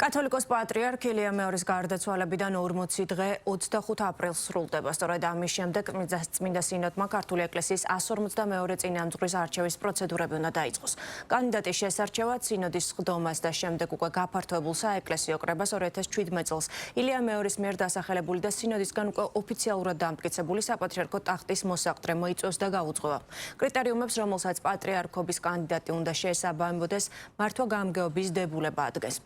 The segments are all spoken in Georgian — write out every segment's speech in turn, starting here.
კათოლიკოს პატრიარქ ილია მეორის გარდაცვალებიდან 40 დღე 25 აპრილს სრულდება. სწორედ ამის შემდეგ წმინდა სინოდმა ქართული ეკლესიის 152 წინამძღვრის არჩევის პროცედურები უნდა დაიწყოს. კანდიდატის შესარჩევად სინოდის სხდომას და შემდეგ უკვე გაფართოებულ საეკლესიო კრებას 2017 წელს ილია მეორის მიერ დასახელებული და სინოდისგან უკვე ოფიციალურად დამტკიცებული საპატრიარქო ტახტის მოსაყდრე მოიწვევს და გაუძღვება. კრიტერიუმებს, რომელსაც პატრიარქობის კანდიდატი უნდა შეესაბამებოდეს, მართვა-გამგეობის დებულება ადგენს.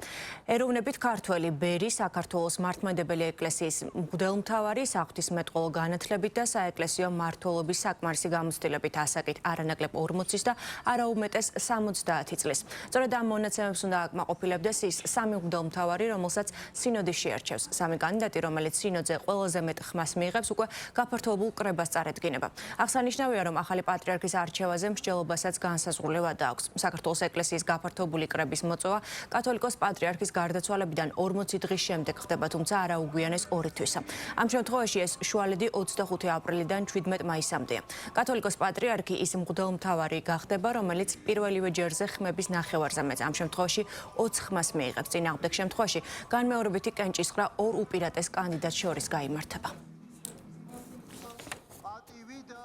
ეროვნებით ქართველი ბერი საქართველოს მართლმადიდებელი ეკლესიის მღვდელმთავარი საღვთისმეტყველო განათლებით და საეკლესიო მმართველობის საკმარისი გამოცდილებით ასაკით არანაკლებ 40 და არაუმეტეს 70 წლის. სწორედ ამ მონაცემებს უნდა აკმაყოფილებდეს ის სამი მღვდელმთავარი, რომელსაც სინოდი შეარჩევს. სამი კანდიდატი, რომელიც სინოდზე ყველაზე მეტ ხმას მიიღებს, უკვე გაფართოებულ კრებას წარედგინება. აღსანიშნავია, რომ ახალი პატრიარქის არჩევაზე მსჯელობასაც განსაზღვრული ვადა აქვს. საქართველოს ეკლესიის გაფართოებული კრების მოწვევა კათოლიკოს პატრიარქის გარდაცვალებიდან 40 დღის შემდეგ ხდება, თუმცა არა უგვიანეს 2 თვისა. ამ შემთხვევაში ეს შუალედი 25 აპრილიდან 17 მაისამდეა. კათოლიკოს პატრიარქი ის მღვდელმთავარი გახდება, რომელიც პირველივე ჯერზე ხმების ნახევარზე მეც. ამ შემთხვევაში 20 ხმას მიიღებს. წინააღმდეგ შემთხვევაში განმეორებითი კენჭისყრა ორ უპირატეს კანდიდატს შორის გაიმართება.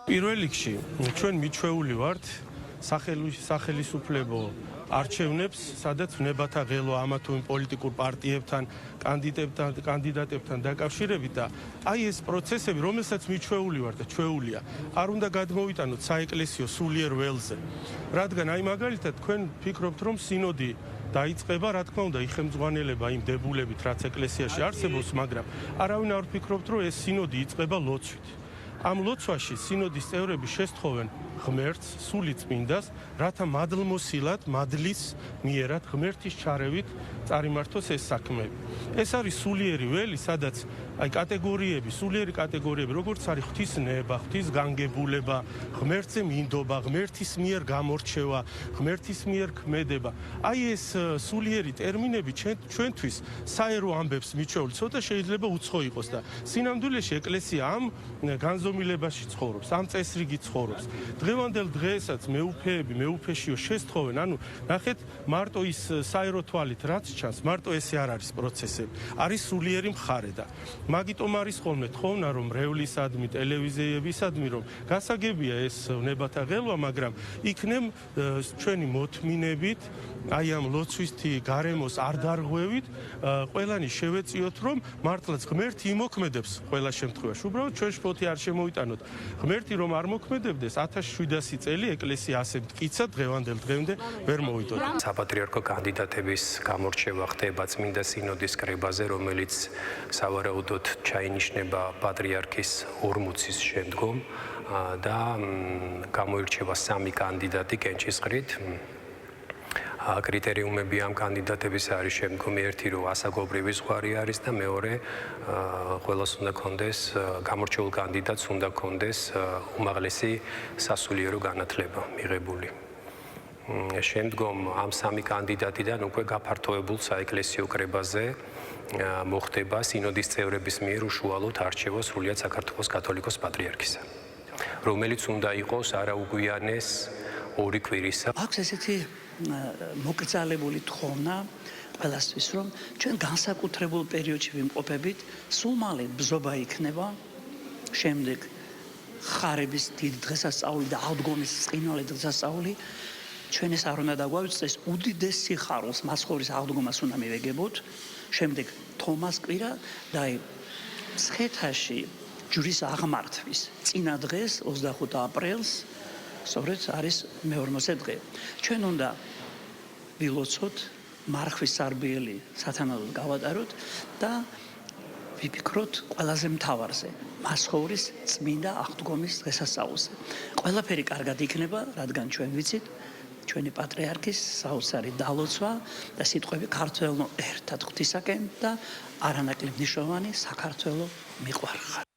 პირველ რიგში ჩვენ მიჩვეული ვართ სახელისუფლებო არჩევნებს, სადაც ვნებათა ღელვა ამა თუ იმ პოლიტიკურ პარტიებთან, კანდიდატებთან დაკავშირებით და აი ეს პროცესები, რომელსაც მიჩვეული ვართ და ჩვეულია, არ უნდა გადმოვიტანოთ საეკლესიო სულიერ ველზე. რადგან აი მაგალითად თქვენ ფიქრობთ, რომ სინოდი დაიწყება, რა თქმა უნდა, იხელმძღვანელება იმ დებულებით, რაც ეკლესიაში არსებობს, მაგრამ არავინ არ ვფიქრობთ, რომ ეს სინოდი იწყება ლოცვით. ამ ლოცვაში სინოდის წევრები შესთხოვენ ღმერთს, სული წმინდას, რათა მადლმოსილად, მადლის მიერად, ღმერთის ჩარევით წარიმართოს ეს საქმეები. ეს არის სულიერი ველი, სადაც აი კატეგორიები, სულიერი კატეგორიები, როგორც არის ღვთისნება, ღვთისგანგებულება, ღმერთზე მინდობა, ღმერთის მიერ გამორჩევა, ღმერთის მიერ ქმედება. აი ეს სულიერი ტერმინები ჩვენთვის საერო ამბებს მიჩვეული, ცოტა შეიძლება უცხო იყოს და სინამდვილეში ეკლესია ამ განზომილებაში ცხოვრობს, ამ წესრიგით ცხოვრობს. დღევანდელ დღესაც მეუფეები, მეუფეშიო შესთხოვენ, ანუ ნახეთ, მარტო ის საერო თვალით რაც ჩანს, მარტო ესე არ არის პროცესები. არის სულიერი მხარე და მაგიტომ არის ხოლმე თხოვნა, რომ რევლისადმი, ტელევიზიებისადმი, რომ გასაგებია ეს ვნებათა ღელვა, მაგრამ იქნებ ჩვენი მოთმინებით, აი ამ ლოცვისთი გარემოს არ დარღვევით, ყველანი შევეწიოთ, რომ მართლაც ღმერთი იმოქმედებს ყველა შემთხვევაში. უბრალოდ ჩვენ შფოთი არ შემოიტანოთ. ღმერთი რომ არ მოქმედებდეს, 1700 წელი ეკლესია ასე მტკიცად დღევანდელ დღემდე ვერ მოვიდოდა. საპატრიარქო კანდიდატების გამორჩევა ხდება წმინდა სინოდის კრებაზე, რომელიც სავარაუდოდ ჩაინიშნება პატრიარქის 40-ის შემდგომ და გამოირჩევა სამი კანდიდატი კენჭისყრით. კრიტერიუმები ამ კანდიდატების არის შემდგომი, ერთი რომ ასაკობრივი ზღვარი არის და მეორე ყველას უნდა კონდეს, გამორჩეულ კანდიდატს უნდა კონდეს უმაღლესი სასულიერო განათლება მიღებული. შემდგომ ამ სამი კანდიდატიდან უკვე გაფართოებულ საეკლესიო კრებაზე მოხდება სინოდის წევრების მიერ უშუალოდ არჩევა სრულიად საქართველოს კათოლიკოს პატრიარქისა, რომელიც უნდა იყოს არაუგვიანეს 2 კვირისა. აქვს ესეთი მოკრძალებული თხოვნა ყველასთვის, რომ ჩვენ განსაკუთრებულ პერიოდში ვიმყოფებით, სულ მალე ბზობა იქნება, შემდეგ ხარების დიდი დღესასწაული და აღდგომის წყინვალე დღესასწაული, ჩვენ ეს არ უნდა დაგვავიწყდეს, უდიდეს სიხარულს მაცხოვრის აღდგომას უნდა მივეგებოთ, შემდეგ თომას კვირა და აი მცხეთაში ჯვრის აღმართვის წინა დღეს 25 აპრილს სწორედ არის მე-40 დღე. ჩვენ უნდა ვილოცოთ, მარხვის სარბიელი სათანადოდ გავატაროთ და ვიფიქროთ ყველაზე მთავარზე, მაცხოვრის წმინდა აღდგომის დღესასწაულზე. ყველაფერი კარგად იქნება, რადგან ჩვენ ვიცით, ჩვენი პატრიარქის საოცარი დალოცვა და სიტყვები ქართველო ერთად ღვთისაკენ და არანაკლებ მნიშვნელოვანი საქართველო მიყვარხარ.